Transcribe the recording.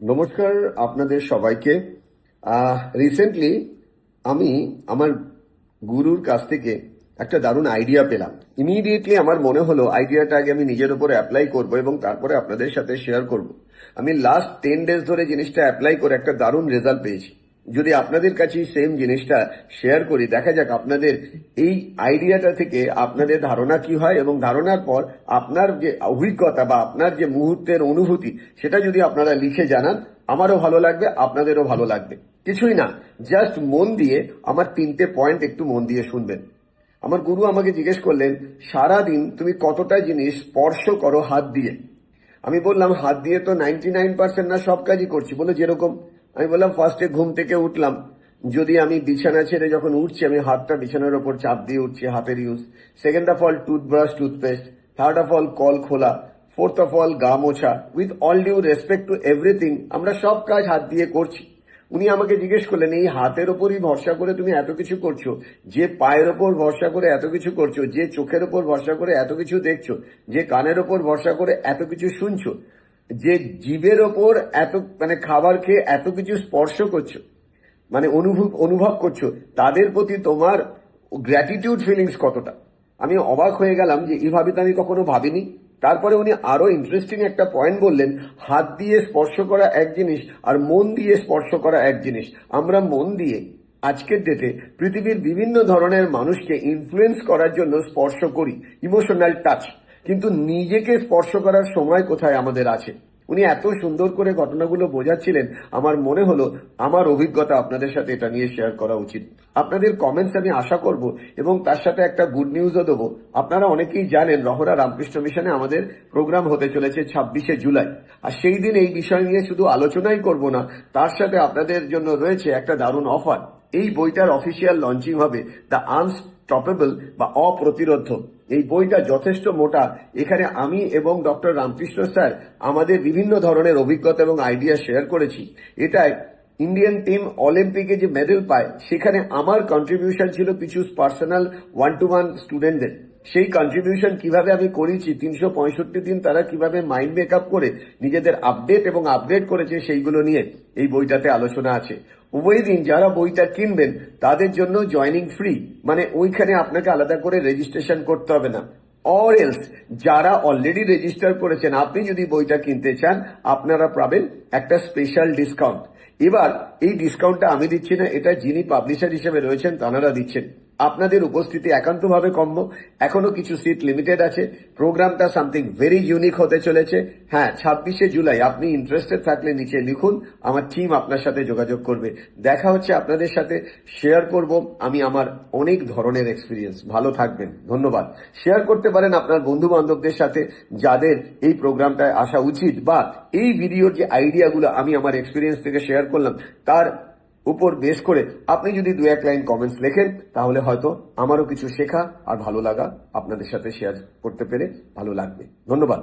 নমস্কার আপনাদের সবাইকে। রিসেন্টলি আমি আমার গুরুর কাছ থেকে একটা দারুণ আইডিয়া পেলাম। ইমিডিয়েটলি আমার মনে হলো আইডিয়াটা আগে আমি নিজের উপরে অ্যাপ্লাই করব এবং তারপরে আপনাদের সাথে শেয়ার করব। আমি লাস্ট 10 ডেজ ধরে জিনিসটা অ্যাপ্লাই করে একটা দারুণ রেজাল্ট পেয়েছি। যদি আপনাদের কাছে সেম জিনিসটা শেয়ার করি, দেখা যাক আপনাদের এই আইডিয়াটা থেকে আপনাদের ধারণা কি হয়, এবং ধারণার পর আপনার যে অভিজ্ঞতা বা আপনার যে মুহূর্তের অনুভূতি সেটা যদি আপনারা লিখে জানান, আমারও ভালো লাগবে, আপনাদেরও ভালো লাগবে। কিছুই না, জাস্ট মন দিয়ে আমার 3টে পয়েন্ট একটু মন দিয়ে শুনবেন। আমার গুরু আমাকে জিজ্ঞেস করলেন, সারাদিন তুমি কতটা জিনিস স্পর্শ করো হাত দিয়ে? আমি বললাম, হাত দিয়ে তো 99% না সব কাজই করছি। বলে যেরকম? আমি বললাম, ফার্স্টে ঘুম থেকে উঠলাম, যদি আমি বিছানা ছেড়ে যখন উঠছি আমি হাতটা বিছানার ওপর চাপ দিয়ে উঠছি, হাতের use. Second of all toothbrush, toothpaste. Third of all কল খোলা। ফোর্থ অফ অল গা মোছা। With all due respect to everything, আমরা সব কাজ হাত দিয়ে করছি। উনি আমাকে জিজ্ঞেস করলেন, এই হাতের ওপরই ভরসা করে তুমি এত কিছু করছো, যে পায়ের ওপর ভরসা করে এত কিছু করছো, যে চোখের ওপর ভরসা করে এত কিছু দেখছো, যে কানের ওপর ভরসা করে এত কিছু শুনছো, যে জীবের ওপর এত খাবার খেয়ে এত কিছু স্পর্শ করছো, অনুভব করছো, তাদের প্রতি তোমার গ্র্যাটিটিউড ফিলিংস কতটা? আমি অবাক হয়ে গেলাম যে এইভাবে তো আমি কখনো ভাবিনি। তারপরে উনি আরো ইন্টারেস্টিং একটা পয়েন্ট বললেন, হাত দিয়ে স্পর্শ করা এক জিনিস আর মন দিয়ে স্পর্শ করা এক জিনিস। আমরা মন দিয়ে আজকের ডেটে পৃথিবীর বিভিন্ন ধরনের মানুষকে ইনফ্লুয়েন্স করার জন্য স্পর্শ করি, ইমোশনাল টাচ, কিন্তু নিজেকে স্পর্শ করার সময় কোথায় আমাদের আছে? উনি এত সুন্দর করে ঘটনাগুলো বোঝাচ্ছিলেন, আমার মনে হলো আমার অভিজ্ঞতা আপনাদের সাথে এটা নিয়ে শেয়ার করা উচিত। আপনাদের কমেন্টস আমি আশা করব, এবং তার সাথে একটা গুড নিউজও দেবো। আপনারা অনেকেই জানেন, রহরা রামকৃষ্ণ মিশনে আমাদের প্রোগ্রাম হতে চলেছে 26শে জুলাই। আর সেই দিন এই বিষয় নিয়ে শুধু আলোচনাই করব না, তার সাথে আপনাদের জন্য রয়েছে একটা দারুণ অফার। এই বইটার অফিসিয়াল লঞ্চিং হবে, দ্য আনস্টপেবল বা অপ্রতিরোধ্য। এই বইটা যথেষ্ট মোটা। এখানে আমি এবং ডক্টর রামকৃষ্ণ স্যার আমাদের বিভিন্ন ধরনের অভিজ্ঞতা এবং আইডিয়া শেয়ার করেছি। এটায় ইন্ডিয়ান টিম অলিম্পিকে যে মেডেল পায়, সেখানে আমার কন্ট্রিবিউশন ছিল কিছু পার্সোনাল 1-to-1 স্টুডেন্টদের। সেই কন্ট্রিবিউশন কিভাবে আমি করেছি, 365 দিন তারা কিভাবে মাইন্ড মেকআপ করে নিজেদের আপডেট এবং আপগ্রেড করেছে, সেইগুলো নিয়ে এই বইটাতে আলোচনা আছে। উভয় দিন যারা বইটা কিনবেন তাদের জন্য জয়নিং ফ্রি, ওইখানে আপনাকে আলাদা করে রেজিস্ট্রেশন করতে হবে না। অর এলস যারা অলরেডি রেজিস্টার করেছেন, আপনি যদি বইটা কিনতে চান, আপনারা পাবেন একটা স্পেশাল ডিসকাউন্ট। এবার এই ডিসকাউন্টটা আমি দিচ্ছি না, এটা যিনি পাবলিশার হিসেবে রয়েছেন তাঁরা দিচ্ছেন। আপনাদের উপস্থিতি একান্তভাবে কাম্য। এখনো কিছু সিট লিমিটেড আছে। প্রোগ্রামটা সামথিং ভেরি ইউনিক হতে চলেছে। হ্যাঁ, 26শে জুলাই। আপনি ইন্টারেস্টেড থাকলে নিচে লিখুন, আমার টিম আপনার সাথে যোগাযোগ করবে। দেখা হচ্ছে আপনাদের সাথে, শেয়ার করব আমি আমার অনেক ধরনের এক্সপিরিয়েন্স। ভালো থাকবেন, ধন্যবাদ। শেয়ার করতে পারেন আপনার বন্ধু বান্ধবদের সাথে, যাদের এই প্রোগ্রামটায় আসা উচিত, বা এই ভিডিওর যে আইডিয়াগুলো আমি আমার এক্সপিরিয়েন্স থেকে শেয়ার করলাম তার উপর বেস করে আপনি যদি 2-1 লাইন কমেন্টস লেখেন, তাহলে হয়তো আমারও কিছু শেখা আর ভালো লাগা আপনাদের সাথে শেয়ার করতে পেরে ভালো লাগবে। ধন্যবাদ।